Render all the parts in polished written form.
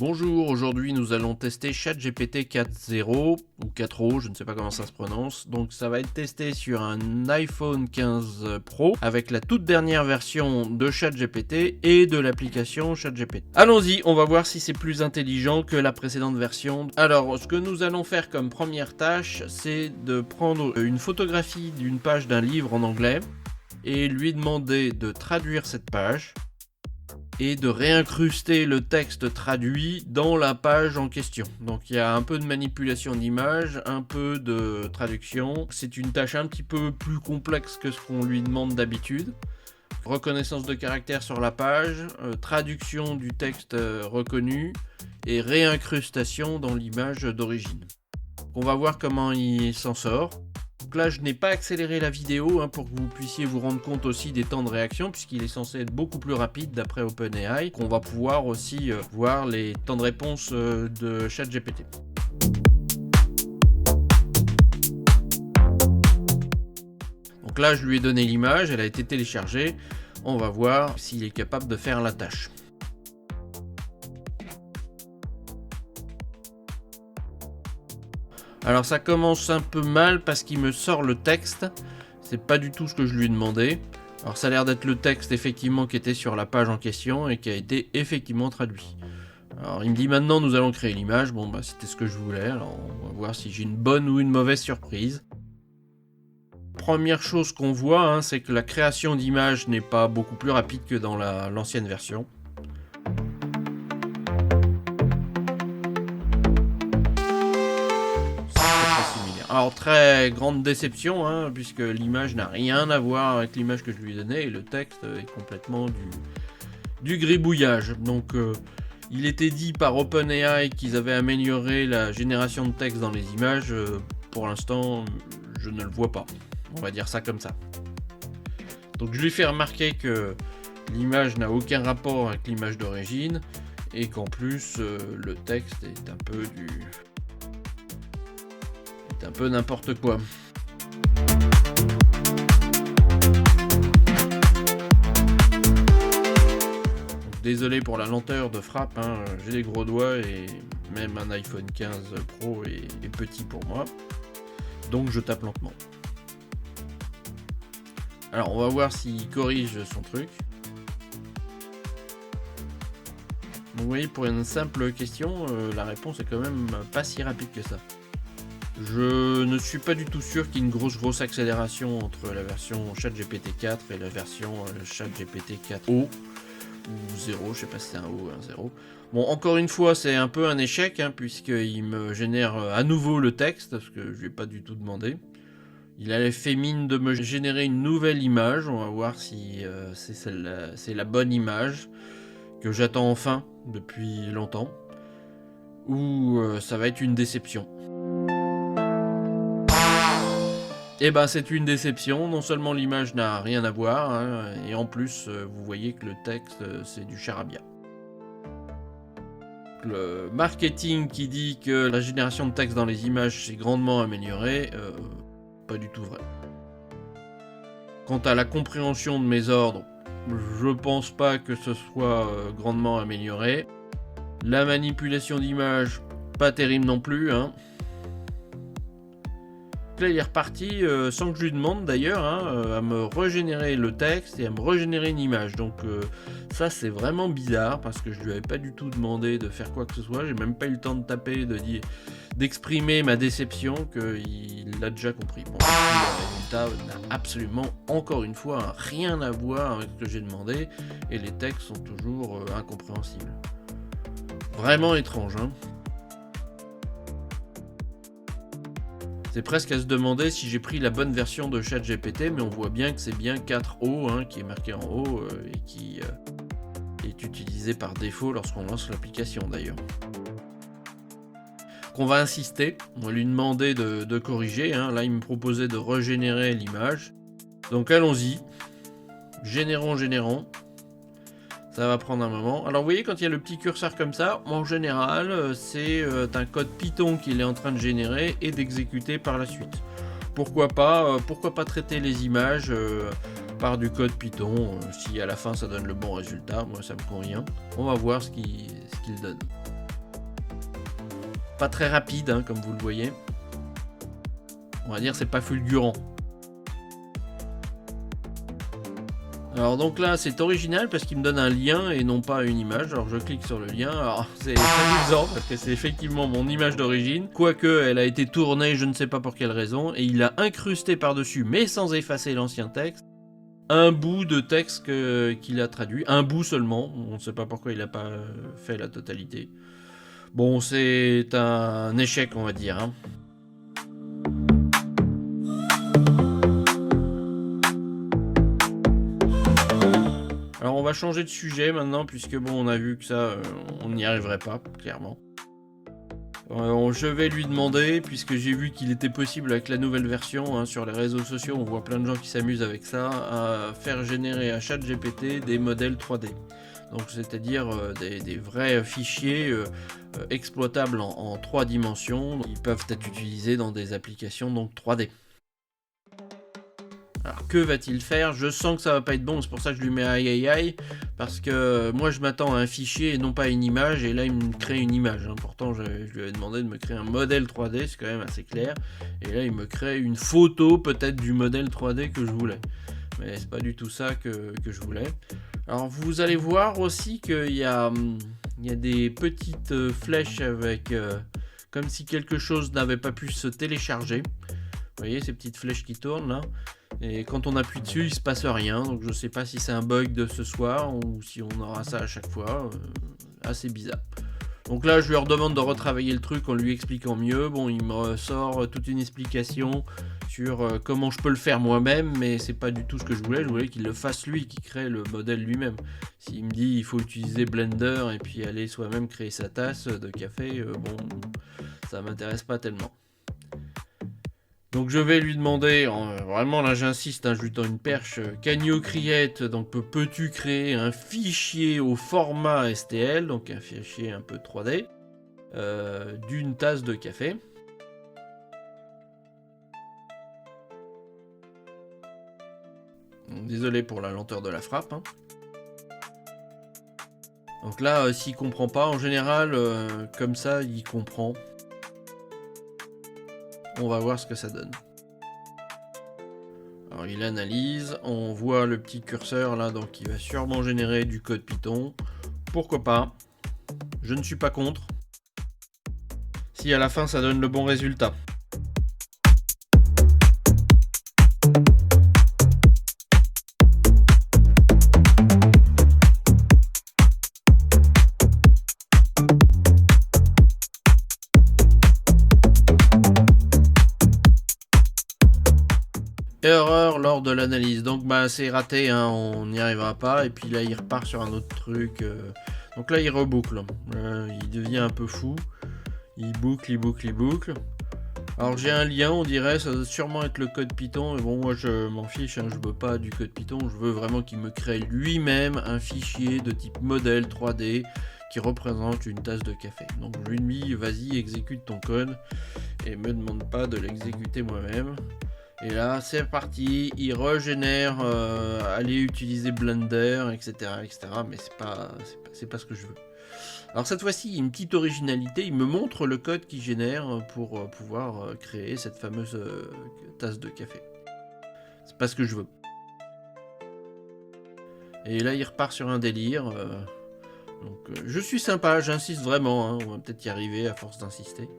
Bonjour, aujourd'hui nous allons tester ChatGPT 4.0 ou 4.0, je ne sais pas comment ça se prononce. Donc ça va être testé sur un iPhone 15 Pro avec la toute dernière version de ChatGPT et de l'application ChatGPT. Allons-y, on va voir si c'est plus intelligent que la précédente version. Alors ce que nous allons faire comme première tâche, c'est de prendre une photographie d'une page d'un livre en anglais et lui demander de traduire cette page et de réincruster le texte traduit dans la page en question. Donc il y a un peu de manipulation d'image, un peu de traduction. C'est une tâche un petit peu plus complexe que ce qu'on lui demande d'habitude. Reconnaissance de caractères sur la page, traduction du texte reconnu et réincrustation dans l'image d'origine. On va voir comment il s'en sort. Donc là, je n'ai pas accéléré la vidéo pour que vous puissiez vous rendre compte aussi des temps de réaction, puisqu'il est censé être beaucoup plus rapide d'après OpenAI, qu'on va pouvoir aussi voir les temps de réponse de ChatGPT. Donc là, je lui ai donné l'image, elle a été téléchargée. On va voir s'il est capable de faire la tâche. Alors ça commence un peu mal parce qu'il me sort le texte, c'est pas du tout ce que je lui ai demandé. Alors ça a l'air d'être le texte effectivement qui était sur la page en question et qui a été effectivement traduit. Alors il me dit maintenant nous allons créer l'image, bon bah c'était ce que je voulais, alors on va voir si j'ai une bonne ou une mauvaise surprise. Première chose qu'on voit, c'est que la création d'image n'est pas beaucoup plus rapide que dans l'ancienne version. Alors très grande déception, puisque l'image n'a rien à voir avec l'image que je lui ai donnée et le texte est complètement du gribouillage. Donc il était dit par OpenAI qu'ils avaient amélioré la génération de texte dans les images. Pour l'instant, je ne le vois pas. On va dire ça comme ça. Donc je lui fais remarquer que l'image n'a aucun rapport avec l'image d'origine et qu'en plus le texte est un peu n'importe quoi. Donc, désolé pour la lenteur de frappe, j'ai des gros doigts et même un iPhone 15 Pro est petit pour moi. Donc je tape lentement. Alors on va voir s'il corrige son truc. Donc, vous voyez, pour une simple question, la réponse est quand même pas si rapide que ça. Je ne suis pas du tout sûr qu'il y ait une grosse accélération entre la version ChatGPT 4 et la version ChatGPT 4O ou 0, je sais pas si c'est un O ou un 0. Bon, encore une fois, c'est un peu un échec, puisqu'il me génère à nouveau le texte, parce que je lui ai pas du tout demandé. Il avait fait mine de me générer une nouvelle image, on va voir si c'est la bonne image que j'attends enfin depuis longtemps, ou ça va être une déception. Et ben c'est une déception, non seulement l'image n'a rien à voir, et en plus vous voyez que le texte c'est du charabia. Le marketing qui dit que la génération de texte dans les images s'est grandement améliorée, pas du tout vrai. Quant à la compréhension de mes ordres, je pense pas que ce soit grandement amélioré. La manipulation d'images, pas terrible non plus, Là, il est reparti sans que je lui demande d'ailleurs à me régénérer le texte et à me régénérer une image. Donc ça c'est vraiment bizarre parce que je lui avais pas du tout demandé de faire quoi que ce soit. J'ai même pas eu le temps de taper, d'exprimer ma déception qu'il l'a déjà compris. Bon, le résultat n'a absolument encore une fois rien à voir avec ce que j'ai demandé et les textes sont toujours incompréhensibles. Vraiment étrange, C'est presque à se demander si j'ai pris la bonne version de ChatGPT, mais on voit bien que c'est bien 4O qui est marqué en haut et qui est utilisé par défaut lorsqu'on lance l'application d'ailleurs. On va insister, on va lui demander de corriger. Là, il me proposait de régénérer l'image. Donc allons-y. Générons. Ça va prendre un moment. Alors vous voyez, quand il y a le petit curseur comme ça, en général, c'est un code Python qu'il est en train de générer et d'exécuter par la suite. Pourquoi pas traiter les images par du code Python, si à la fin ça donne le bon résultat, moi ça me convient. On va voir ce qu'il donne. pas très rapide, hein, comme vous le voyez. On va dire c'est pas fulgurant. Alors donc là c'est original parce qu'il me donne un lien et non pas une image. Alors je clique sur le lien, alors c'est amusant parce que c'est effectivement mon image d'origine. Quoique elle a été tournée je ne sais pas pour quelle raison. Et il a incrusté par-dessus mais sans effacer l'ancien texte un bout de texte qu'il a traduit. Un bout seulement, on ne sait pas pourquoi il n'a pas fait la totalité. Bon c'est un échec on va dire, hein. Alors on va changer de sujet maintenant puisque bon on a vu que ça on n'y arriverait pas clairement. Je vais lui demander puisque j'ai vu qu'il était possible avec la nouvelle version, hein, sur les réseaux sociaux on voit plein de gens qui s'amusent avec ça, à faire générer à ChatGPT des modèles 3D. Donc c'est-à-dire des vrais fichiers exploitables en 3 dimensions. Ils peuvent être utilisés dans des applications donc 3D. Alors que va-t-il faire? Je sens que ça va pas être bon, c'est pour ça que je lui mets aïe aïe aïe, parce que moi je m'attends à un fichier et non pas à une image, et là il me crée une image, hein. Pourtant je lui avais demandé de me créer un modèle 3D, c'est quand même assez clair, et là il me crée une photo peut-être du modèle 3D que je voulais, mais c'est pas du tout ça que je voulais. Alors vous allez voir aussi qu'il y a des petites flèches avec comme si quelque chose n'avait pas pu se télécharger. Vous voyez ces petites flèches qui tournent là, et quand on appuie dessus il se passe rien, donc je sais pas si c'est un bug de ce soir ou si on aura ça à chaque fois, assez bizarre. Donc là je lui redemande de retravailler le truc en lui expliquant mieux. Bon il me sort toute une explication sur comment je peux le faire moi-même, mais c'est pas du tout ce que je voulais qu'il le fasse lui, qu'il crée le modèle lui-même. S'il me dit il faut utiliser Blender et puis aller soi-même créer sa tasse de café, bon ça m'intéresse pas tellement. Donc je vais lui demander, vraiment là j'insiste, hein, je lui tends une perche, can you create, donc peux-tu créer un fichier au format STL, donc un fichier un peu 3D, d'une tasse de café. Donc, désolé pour la lenteur de la frappe, hein. Donc là s'il comprend pas, en général comme ça il comprend. On va voir ce que ça donne. Alors il analyse, on voit le petit curseur là, donc il va sûrement générer du code Python. Pourquoi pas? Je ne suis pas contre. Si à la fin ça donne le bon résultat. Erreur lors de l'analyse, donc bah c'est raté, hein, on n'y arrivera pas, et puis là il repart sur un autre truc, donc là il reboucle, il devient un peu fou, il boucle. Alors j'ai un lien, on dirait, ça doit sûrement être le code Python, mais bon moi je m'en fiche, hein, je veux pas du code Python, je veux vraiment qu'il me crée lui-même un fichier de type modèle 3D qui représente une tasse de café. Donc je lui dis vas-y exécute ton code, et me demande pas de l'exécuter moi-même. Et là, c'est parti, il régénère, aller utiliser Blender, etc., mais c'est pas ce que je veux. Alors cette fois-ci, il y a une petite originalité, il me montre le code qu'il génère pour pouvoir créer cette fameuse tasse de café. C'est pas ce que je veux. Et là, il repart sur un délire. Donc, je suis sympa, j'insiste vraiment, hein, on va peut-être y arriver à force d'insister.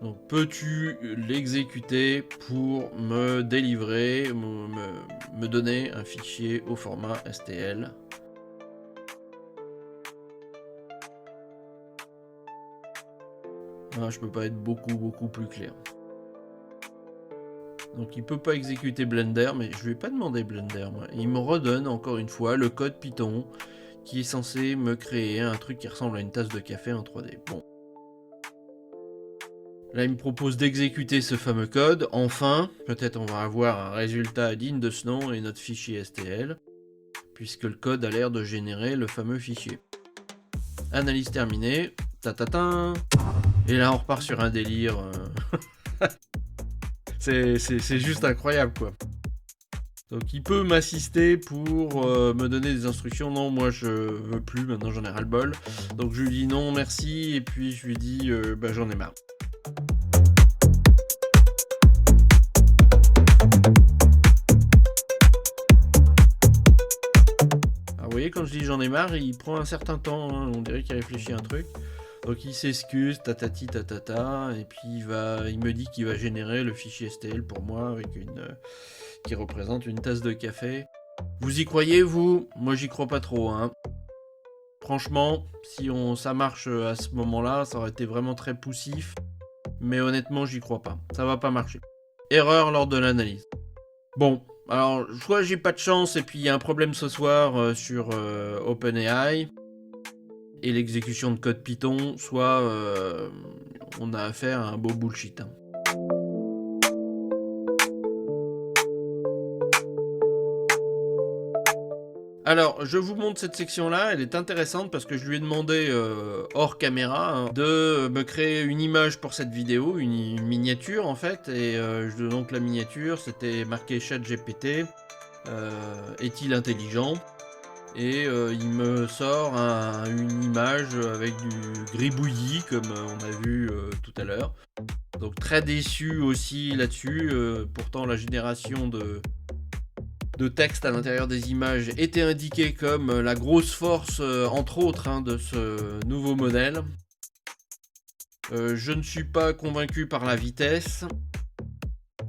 Donc peux-tu l'exécuter pour me délivrer, me donner un fichier au format STL? Ah, je peux pas être beaucoup plus clair. Donc il peut pas exécuter Blender, mais je lui ai pas demandé Blender, moi. Il me redonne encore une fois le code Python qui est censé me créer un truc qui ressemble à une tasse de café en 3D. Bon. Là, il me propose d'exécuter ce fameux code. Enfin, peut-être on va avoir un résultat digne de ce nom et notre fichier STL, puisque le code a l'air de générer le fameux fichier. Analyse terminée. Ta-ta-ta. Et là, on repart sur un délire. C'est juste incroyable, quoi. Donc il peut m'assister pour me donner des instructions. Non, moi je veux plus, maintenant j'en ai ras le bol. Donc je lui dis non merci et puis je lui dis j'en ai marre. Alors vous voyez, quand je dis j'en ai marre, il prend un certain temps, hein, on dirait qu'il réfléchit à un truc. Donc il s'excuse, tatati tatata, et puis il me dit qu'il va générer le fichier STL pour moi avec qui représente une tasse de café. Vous y croyez, vous? Moi j'y crois pas trop, hein. Franchement, si ça marche à ce moment-là, ça aurait été vraiment très poussif. Mais honnêtement, j'y crois pas. Ça va pas marcher. Erreur lors de l'analyse. Bon, alors soit j'ai pas de chance et puis il y a un problème ce soir sur OpenAI et l'exécution de code Python, soit on a affaire à un beau bullshit. Alors, je vous montre cette section-là, elle est intéressante parce que je lui ai demandé hors caméra de me créer une image pour cette vidéo, une miniature en fait, et donc la miniature c'était marqué ChatGPT, est-il intelligent? Et il me sort une image avec du gribouillis comme on a vu tout à l'heure. Donc très déçu aussi là-dessus, pourtant la génération de texte à l'intérieur des images était indiquée comme la grosse force entre autres de ce nouveau modèle. Je ne suis pas convaincu par la vitesse,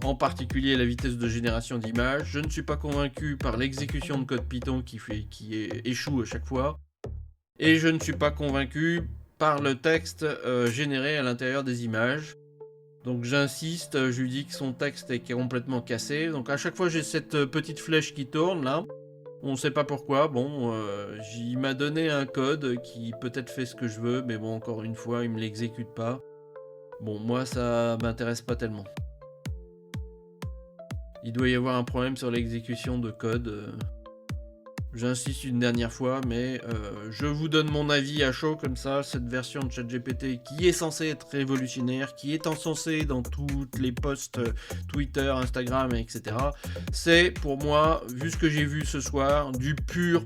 en particulier la vitesse de génération d'images. Je ne suis pas convaincu par l'exécution de code Python qui échoue à chaque fois. Et je ne suis pas convaincu par le texte généré à l'intérieur des images. Donc j'insiste, je lui dis que son texte est complètement cassé. Donc à chaque fois j'ai cette petite flèche qui tourne là. On ne sait pas pourquoi. Bon, il m'a donné un code qui peut-être fait ce que je veux, mais bon, encore une fois, il me l'exécute pas. Bon, moi ça m'intéresse pas tellement. Il doit y avoir un problème sur l'exécution de code. J'insiste une dernière fois, mais je vous donne mon avis à chaud comme ça. Cette version de ChatGPT qui est censée être révolutionnaire, qui est censée dans toutes les posts Twitter, Instagram, etc. C'est pour moi, vu ce que j'ai vu ce soir, du pur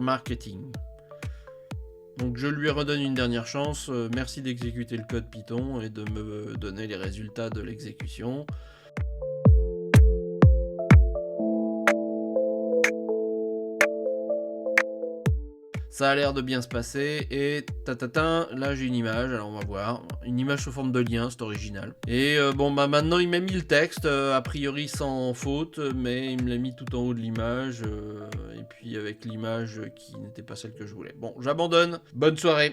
marketing. Donc je lui redonne une dernière chance. Merci d'exécuter le code Python et de me donner les résultats de l'exécution. Ça a l'air de bien se passer et là j'ai une image, alors on va voir. Une image sous forme de lien, c'est original. Et maintenant il m'a mis le texte, a priori sans faute, mais il me l'a mis tout en haut de l'image, et puis avec l'image qui n'était pas celle que je voulais. Bon, j'abandonne, bonne soirée.